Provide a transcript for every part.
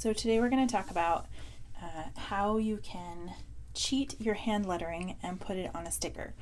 So today we're going to talk about how you can cheat your hand lettering and put it on a sticker,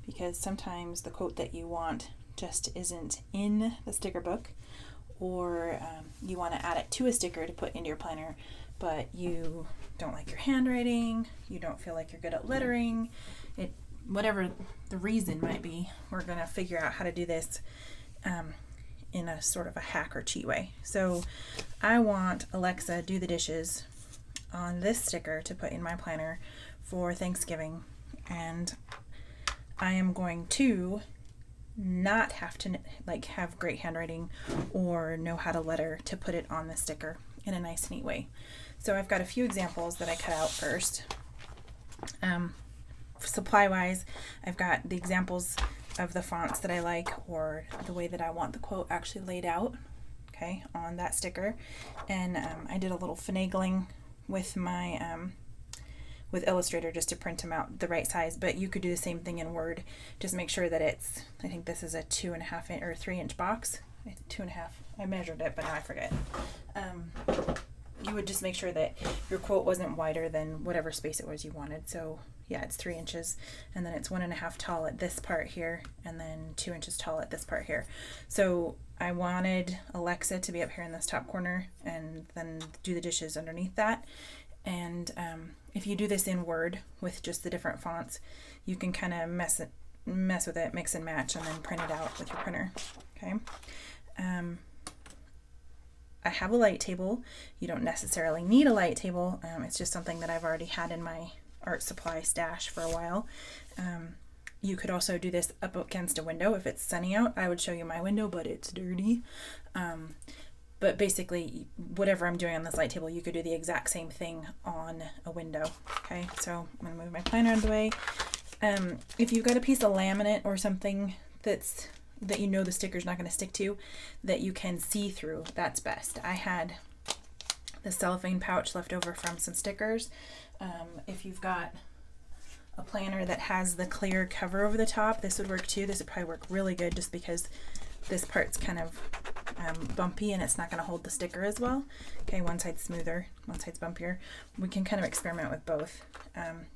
because sometimes the quote that you want just isn't in the sticker book, or you want to add it to a sticker to put into your planner, but you don't like your handwriting, you don't feel like you're good at lettering, whatever the reason might be. We're going to figure out how to do this in a sort of a hack or cheat way. So I want Alexa do the dishes on this sticker to put in my planner for Thanksgiving, and I am going to not have to have great handwriting or know how to letter to put it on the sticker in a nice neat way. So I've got a few examples that I cut out first. Supply wise, I've got the examples of the fonts that I like, or the way that I want the quote actually laid out, okay, on that sticker. And I did a little finagling with my with Illustrator just to print them out the right size, but you could do the same thing in Word. Just make sure that it's, I think this is a 2.5 inch or 3 inch box. 2.5. I measured it, but now I forget. You would just make sure that your quote wasn't wider than whatever space it was you wanted. So yeah, it's 3 inches, and then it's 1.5 tall at this part here, and then 2 inches tall at this part here. So I wanted Alexa to be up here in this top corner, and then do the dishes underneath that. And if you do this in Word with just the different fonts, you can kind of mess with it, mix and match, and then print it out with your printer. Okay. I have a light table. You don't necessarily need a light table. It's just something that I've already had in my art supply stash for a while. You could also do this up against a window. If it's sunny out, I would show you my window, but it's dirty. But basically, whatever I'm doing on this light table, you could do the exact same thing on a window. Okay, so I'm going to move my planner out of the way. If you've got a piece of laminate or something that you know the sticker's not going to stick to, that you can see through, that's best. I had the cellophane pouch left over from some stickers. If you've got a planner that has the clear cover over the top, this would work too. This would probably work really good just because this part's kind of bumpy and it's not going to hold the sticker as well. Okay, one side's smoother, one side's bumpier. We can kind of experiment with both.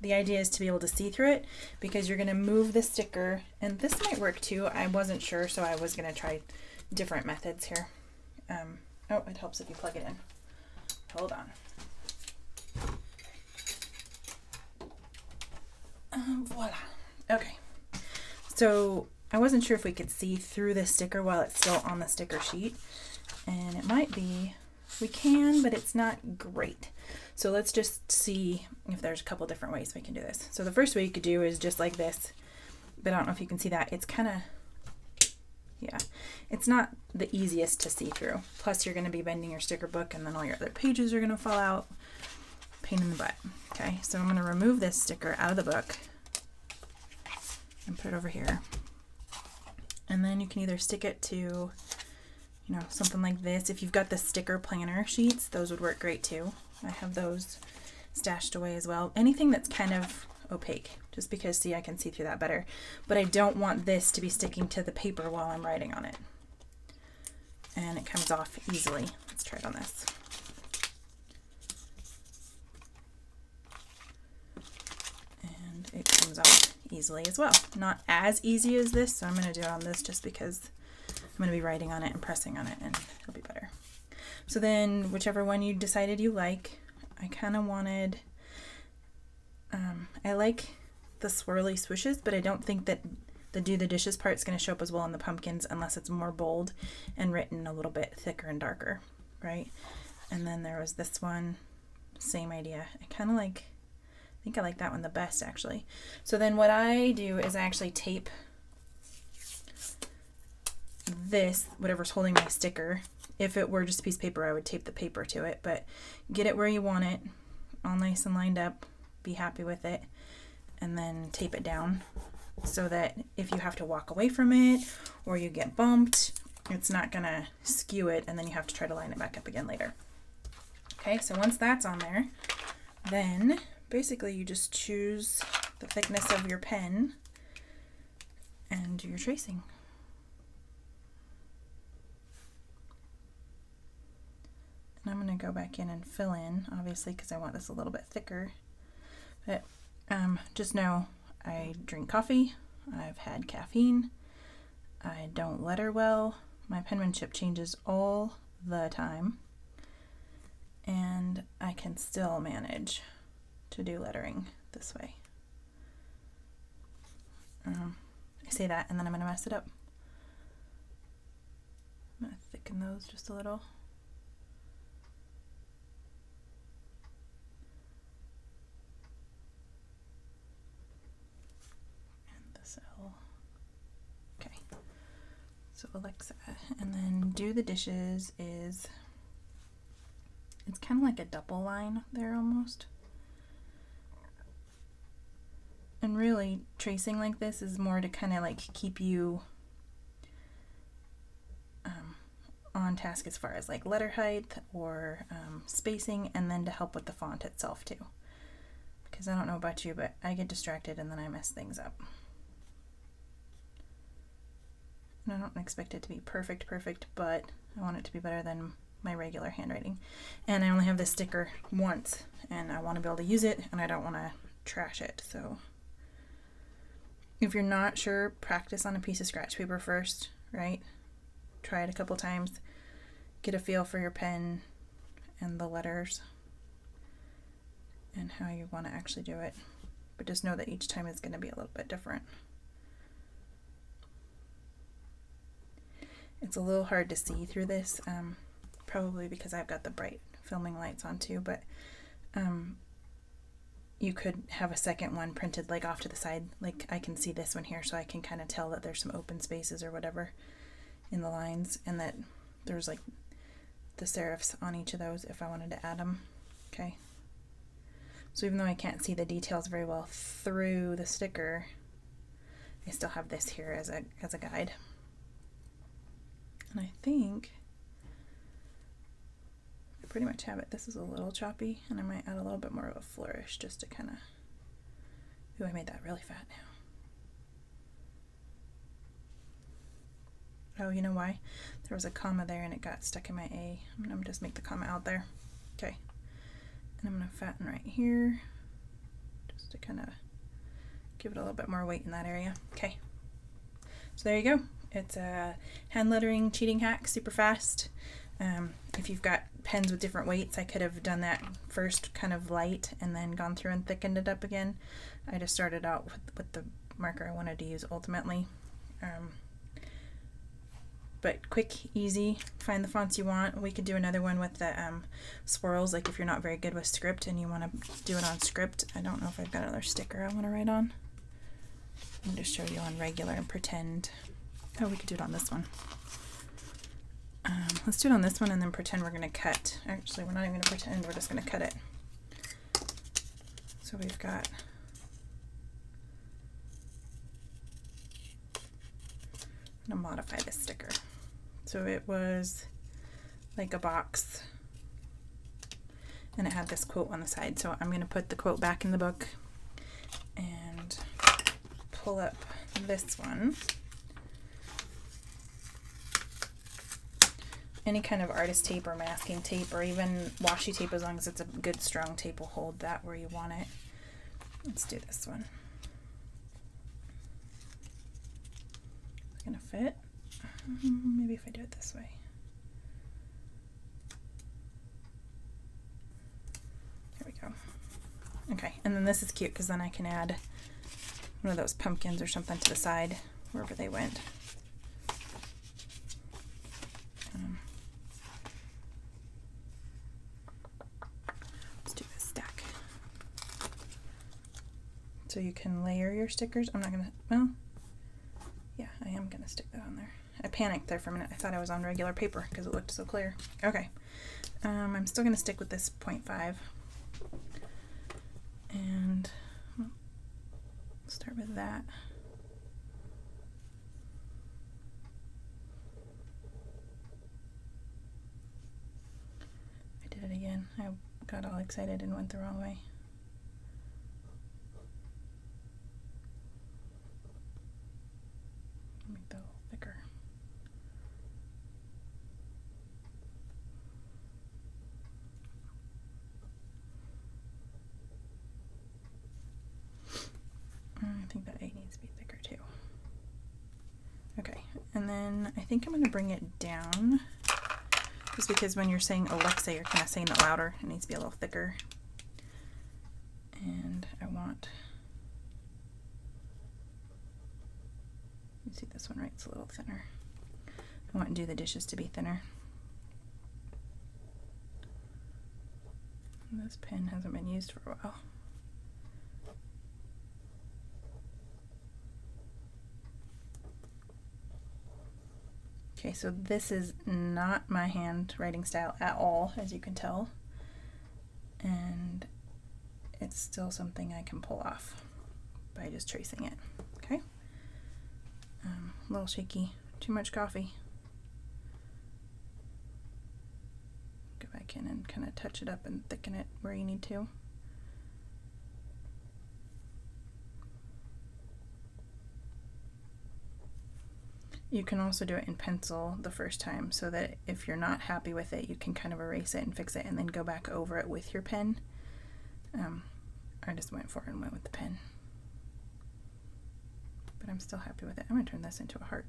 The idea is to be able to see through it, because you're going to move the sticker, and this might work too. I wasn't sure, so I was going to try different methods here. Oh, it helps if you plug it in. Hold on. Voila. Okay. So I wasn't sure if we could see through the sticker while it's still on the sticker sheet, and it might be we can, but it's not great. So let's just see if there's a couple different ways we can do this. So the first way you could do is just like this, but I don't know if you can see that. It's kind of, yeah, it's not the easiest to see through. Plus you're going to be bending your sticker book, and then all your other pages are going to fall out. Pain in the butt. Okay, so I'm going to remove this sticker out of the book and put it over here. And then you can either stick it to, something like this. If you've got the sticker planner sheets, those would work great too. I have those stashed away as well. Anything that's kind of opaque, just because, see, I can see through that better. But I don't want this to be sticking to the paper while I'm writing on it. And it comes off easily. Let's try it on this. And it comes off easily as well. Not as easy as this, so I'm going to do it on this just because I'm going to be writing on it and pressing on it, and it'll be better. So then whichever one you decided you like, I kind of wanted, I like the swirly swooshes, but I don't think that the do the dishes part is going to show up as well in the pumpkins unless it's more bold and written a little bit thicker and darker, right? And then there was this one, same idea. I think I like that one the best, actually. So then what I do is I actually tape this, whatever's holding my sticker. If it were just a piece of paper, I would tape the paper to it, but get it where you want it, all nice and lined up, be happy with it, and then tape it down so that if you have to walk away from it or you get bumped, it's not gonna skew it, and then you have to try to line it back up again later. Okay, so once that's on there, then basically you just choose the thickness of your pen and do your tracing. I'm going to go back in and fill in, obviously, because I want this a little bit thicker. But just know I drink coffee, I've had caffeine, I don't letter well, my penmanship changes all the time, and I can still manage to do lettering this way. I say that and then I'm going to mess it up. I'm going to thicken those just a little. And this L. Okay. So Alexa, and then do the dishes is, it's kind of like a double line there almost. And really, tracing like this is more to kind of like keep you on task as far as like letter height or spacing, and then to help with the font itself too. Because I don't know about you, but I get distracted and then I mess things up. And I don't expect it to be perfect, but I want it to be better than my regular handwriting. And I only have this sticker once, and I want to be able to use it, and I don't want to trash it. So if you're not sure, practice on a piece of scratch paper first, right? Try it a couple times, get a feel for your pen and the letters and how you want to actually do it. But just know that each time is going to be a little bit different. It's a little hard to see through this, probably because I've got the bright filming lights on too, but you could have a second one printed like off to the side. Like I can see this one here, so I can kind of tell that there's some open spaces or whatever in the lines, and that there's like the serifs on each of those if I wanted to add them. Okay. So even though I can't see the details very well through the sticker, I still have this here as a guide. And I think I pretty much have it. This is a little choppy, and I might add a little bit more of a flourish just to kind of, ooh, I made that really fat now. Oh, you know why? There was a comma there and it got stuck in my A. I'm gonna just make the comma out there. Okay. And I'm gonna fatten right here just to kind of give it a little bit more weight in that area. Okay. So there you go. It's a hand lettering cheating hack, super fast. If you've got pens with different weights, I could have done that first kind of light and then gone through and thickened it up again. I just started out with the marker I wanted to use ultimately. But quick, easy, find the fonts you want. We could do another one with the swirls, like if you're not very good with script and you want to do it on script. I don't know if I've got another sticker I want to write on. I'll just show you on regular and pretend. Oh, we could do it on this one. Let's do it on this one and then pretend we're going to cut. Actually, we're not even going to pretend, we're just going to cut it. So we've got, I'm going to modify this sticker. So it was like a box and it had this quote on the side. So I'm going to put the quote back in the book and pull up this one. Any kind of artist tape or masking tape or even washi tape, as long as it's a good strong tape, will hold that where you want it. Let's do this one. It's gonna fit. Maybe if I do it this way. There we go. Okay, and then this is cute because then I can add one of those pumpkins or something to the side wherever they went. Let's do this stack. So you can layer your stickers. I'm not gonna, well, yeah, I am gonna stick that on there. I panicked there for a minute. I thought I was on regular paper because it looked so clear. Okay, I'm still gonna stick with this 0.5. And start with that. I did it again. I got all excited and went the wrong way. Make that a little thicker. think that A needs to be thicker too. Okay, and then I think I'm going to bring it down, just because when you're saying Alexa, you're kind of saying it louder. It needs to be a little thicker. And I want, you see this one, right? It's a little thinner. I want Do the Dishes to be thinner. And this pen hasn't been used for a while. Okay, so this is not my handwriting style at all, as you can tell. And it's still something I can pull off by just tracing it. Okay. A little shaky, too much coffee. Go back in and kind of touch it up and thicken it where you need to. You can also do it in pencil the first time, so that if you're not happy with it, you can kind of erase it and fix it and then go back over it with your pen. I just went for it and went with the pen. But I'm still happy with it. I'm going to turn this into a heart.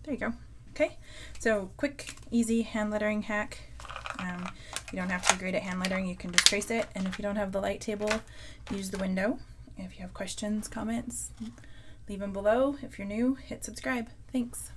There you go. Okay, so quick, easy hand lettering hack. You don't have to be great at hand lettering. You can just trace it. And if you don't have the light table, use the window. If you have questions, comments, leave them below. If you're new, hit subscribe. Thanks.